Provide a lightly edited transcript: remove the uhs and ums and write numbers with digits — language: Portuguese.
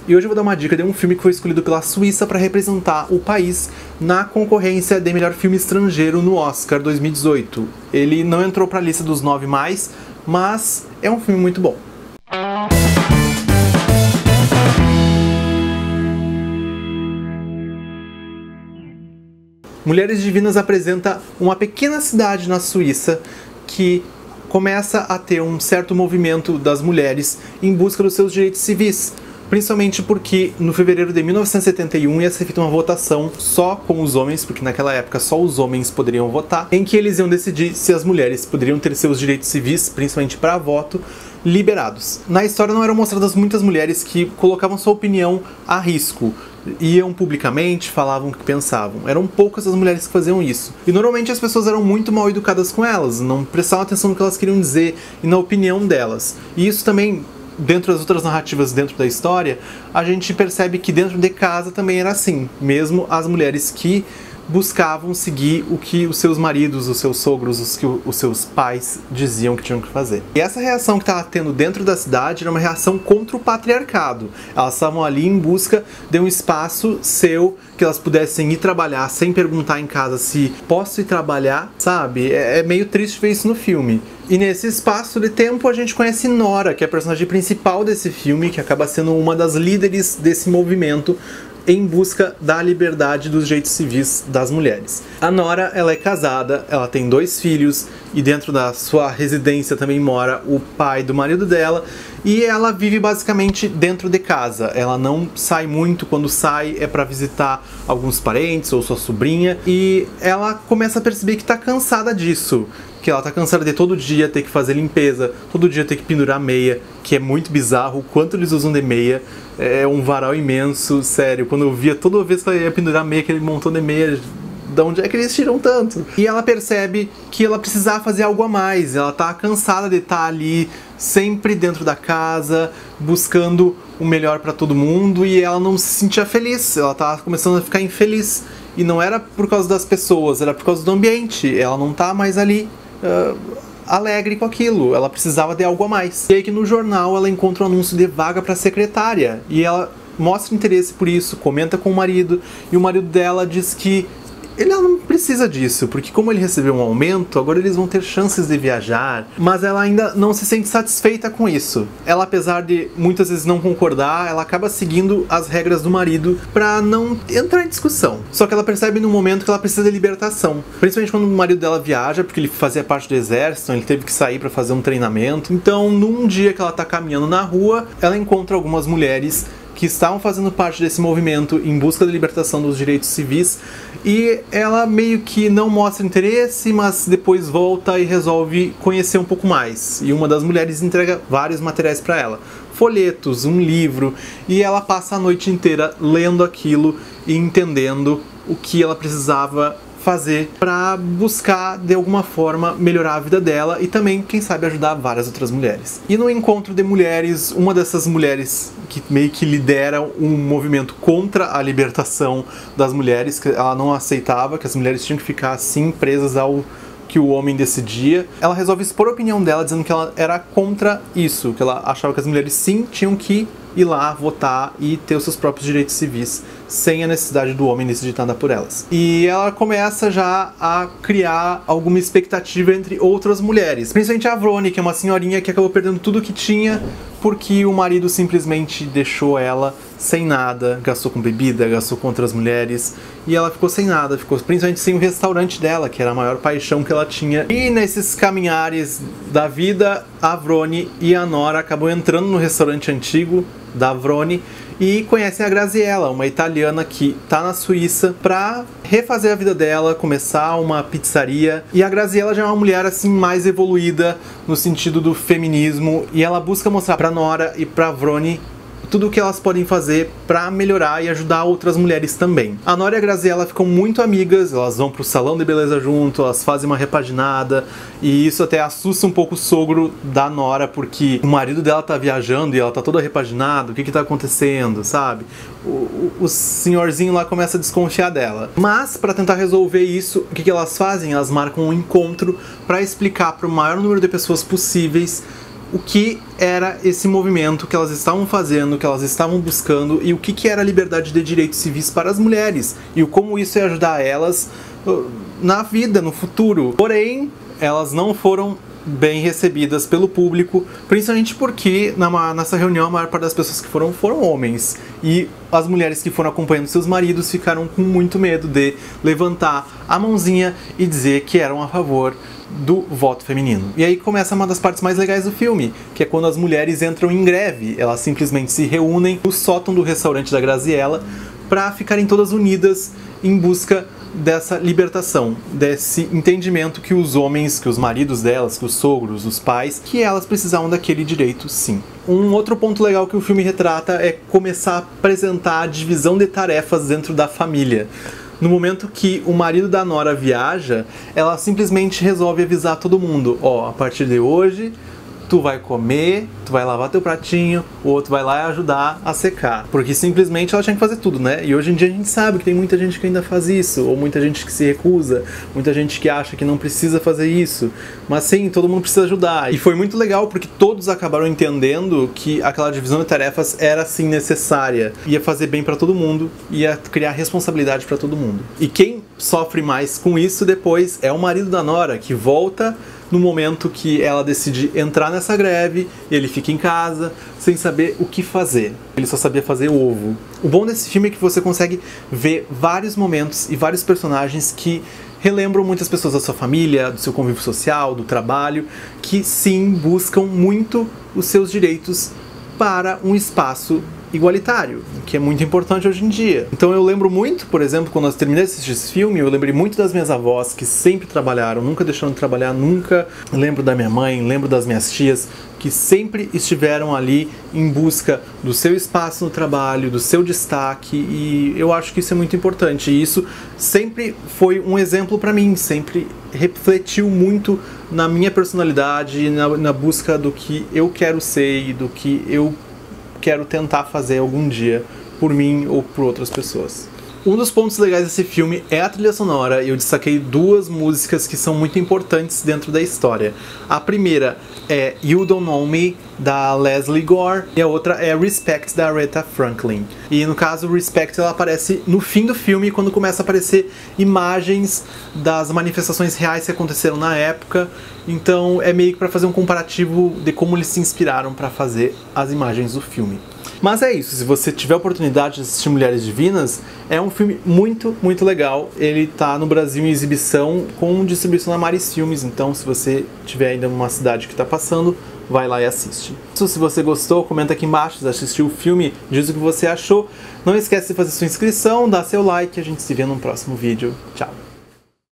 E hoje eu vou dar uma dica de um filme que foi escolhido pela Suíça para representar o país na concorrência de melhor filme estrangeiro no Oscar 2018. Ele não entrou para a lista dos 9 mais, mas é um filme muito bom. Mulheres Divinas apresenta uma pequena cidade na Suíça que começa a ter um certo movimento das mulheres em busca dos seus direitos civis. Principalmente porque no fevereiro de 1971 ia ser feita uma votação só com os homens, porque naquela época só os homens poderiam votar, em que eles iam decidir se as mulheres poderiam ter seus direitos civis, principalmente para voto, liberados. Na história não eram mostradas muitas mulheres que colocavam sua opinião a risco, iam publicamente, falavam o que pensavam. Eram poucas as mulheres que faziam isso. E normalmente as pessoas eram muito mal educadas com elas, não prestavam atenção no que elas queriam dizer e na opinião delas. E isso também, dentro das outras narrativas dentro da história, a gente percebe que dentro de casa também era assim. Mesmo as mulheres que buscavam seguir o que os seus maridos, os seus sogros, os seus pais diziam que tinham que fazer. E essa reação que estava tendo dentro da cidade era uma reação contra o patriarcado. Elas estavam ali em busca de um espaço seu, que elas pudessem ir trabalhar sem perguntar em casa se posso ir trabalhar, sabe? É meio triste ver isso no filme. E nesse espaço de tempo a gente conhece Nora, que é a personagem principal desse filme, que acaba sendo uma das líderes desse movimento em busca da liberdade dos direitos civis das mulheres. A Nora, ela é casada, ela tem 2 filhos e dentro da sua residência também mora o pai do marido dela e ela vive basicamente dentro de casa. Ela não sai muito, quando sai é para visitar alguns parentes ou sua sobrinha e ela começa a perceber que tá cansada disso. Que ela tá cansada de todo dia ter que fazer limpeza, todo dia ter que pendurar meia, que é muito bizarro o quanto eles usam de meia. É um varal imenso, sério. Quando eu via toda vez que ela ia pendurar meia, aquele montão de meia, de onde é que eles tiram tanto? E ela percebe que ela precisava fazer algo a mais. Ela tá cansada de estar ali sempre dentro da casa, buscando o melhor para todo mundo e ela não se sentia feliz. Ela tá começando a ficar infeliz. E não era por causa das pessoas, era por causa do ambiente. Ela não tá mais ali alegre com aquilo, ela precisava de algo a mais. E aí que no jornal ela encontra um anúncio de vaga para secretária e ela mostra interesse por isso, comenta com o marido e o marido dela diz que ele não precisa disso, porque como ele recebeu um aumento, agora eles vão ter chances de viajar, mas ela ainda não se sente satisfeita com isso. Ela, apesar de muitas vezes não concordar, ela acaba seguindo as regras do marido pra não entrar em discussão. Só que ela percebe no momento que ela precisa de libertação, principalmente quando o marido dela viaja, porque ele fazia parte do exército, então ele teve que sair pra fazer um treinamento. Então, num dia que ela tá caminhando na rua, ela encontra algumas mulheres que estavam fazendo parte desse movimento em busca da libertação dos direitos civis e ela meio que não mostra interesse, mas depois volta e resolve conhecer um pouco mais. E uma das mulheres entrega vários materiais para ela, folhetos, um livro, e ela passa a noite inteira lendo aquilo e entendendo o que ela precisava fazer para buscar de alguma forma melhorar a vida dela e também, quem sabe, ajudar várias outras mulheres. E no encontro de mulheres, uma dessas mulheres que meio que lidera um movimento contra a libertação das mulheres, que ela não aceitava que as mulheres tinham que ficar assim presas ao que o homem decidia, ela resolve expor a opinião dela dizendo que ela era contra isso, que ela achava que as mulheres sim tinham que ir lá votar e ter os seus próprios direitos civis sem a necessidade do homem decidir nada por elas. E ela começa já a criar alguma expectativa entre outras mulheres, principalmente a Vroni, que é uma senhorinha que acabou perdendo tudo que tinha porque o marido simplesmente deixou ela sem nada, gastou com bebida, gastou com outras mulheres e ela ficou sem nada, ficou principalmente sem o restaurante dela, que era a maior paixão que ela tinha. E nesses caminhares da vida, a Vroni e a Nora acabam entrando no restaurante antigo da Vroni e conhecem a Graziella, uma italiana que tá na Suíça pra refazer a vida dela, começar uma pizzaria. E a Graziella já é uma mulher assim mais evoluída no sentido do feminismo e ela busca mostrar pra Nora e pra Vroni tudo o que elas podem fazer para melhorar e ajudar outras mulheres também. A Nora e a Graziella ficam muito amigas, elas vão pro salão de beleza junto, elas fazem uma repaginada e isso até assusta um pouco o sogro da Nora, porque o marido dela tá viajando e ela tá toda repaginada, o que que tá acontecendo, sabe? O senhorzinho lá começa a desconfiar dela. Mas para tentar resolver isso, o que que elas fazem? Elas marcam um encontro para explicar para o maior número de pessoas possíveis o que era esse movimento que elas estavam fazendo, que elas estavam buscando, e o que era a liberdade de direitos civis para as mulheres, e como isso ia ajudar elas na vida, no futuro. Porém, elas não foram bem recebidas pelo público, principalmente porque nessa reunião a maior parte das pessoas que foram homens, e as mulheres que foram acompanhando seus maridos ficaram com muito medo de levantar a mãozinha e dizer que eram a favor do voto feminino. E aí começa uma das partes mais legais do filme, que é quando as mulheres entram em greve. Elas simplesmente se reúnem no sótão do restaurante da Graziella para ficarem todas unidas em busca dessa libertação, desse entendimento que os homens, que os maridos delas, que os sogros, os pais, que elas precisavam daquele direito sim. Um outro ponto legal que o filme retrata é começar a apresentar a divisão de tarefas dentro da família. No momento que o marido da Nora viaja, ela simplesmente resolve avisar todo mundo: ó, a partir de hoje tu vai comer, tu vai lavar teu pratinho, o outro vai lá e ajudar a secar. Porque simplesmente ela tinha que fazer tudo, né? E hoje em dia a gente sabe que tem muita gente que ainda faz isso, ou muita gente que se recusa, muita gente que acha que não precisa fazer isso. Mas sim, todo mundo precisa ajudar. E foi muito legal porque todos acabaram entendendo que aquela divisão de tarefas era sim necessária. Ia fazer bem pra todo mundo, ia criar responsabilidade pra todo mundo. E quem sofre mais com isso depois é o marido da Nora, que volta no momento que ela decide entrar nessa greve, e ele fica em casa sem saber o que fazer. Ele só sabia fazer ovo. O bom desse filme é que você consegue ver vários momentos e vários personagens que relembram muitas pessoas da sua família, do seu convívio social, do trabalho, que sim buscam muito os seus direitos para um espaço igualitário, que é muito importante hoje em dia. Então eu lembro muito, por exemplo, quando eu terminei de assistir esse filme, eu lembrei muito das minhas avós, que sempre trabalharam, nunca deixaram de trabalhar, nunca. Lembro da minha mãe, lembro das minhas tias, que sempre estiveram ali em busca do seu espaço no trabalho, do seu destaque, e eu acho que isso é muito importante. E isso sempre foi um exemplo para mim, sempre refletiu muito na minha personalidade, na busca do que eu quero ser e do que eu quero tentar fazer algum dia por mim ou por outras pessoas. Um dos pontos legais desse filme é a trilha sonora, e eu destaquei duas músicas que são muito importantes dentro da história. A primeira é You Don't Know Me, da Leslie Gore, e a outra é Respect, da Aretha Franklin. E no caso, Respect ela aparece no fim do filme, quando começa a aparecer imagens das manifestações reais que aconteceram na época. Então é meio que para fazer um comparativo de como eles se inspiraram para fazer as imagens do filme. Mas é isso, se você tiver a oportunidade de assistir Mulheres Divinas, é um filme muito, muito legal. Ele tá no Brasil em exibição com distribuição na Maris Filmes, então se você tiver ainda numa cidade que tá passando, vai lá e assiste. Se você gostou, comenta aqui embaixo, se assistiu o filme, diz o que você achou. Não esquece de fazer sua inscrição, dar seu like, a gente se vê no próximo vídeo. Tchau!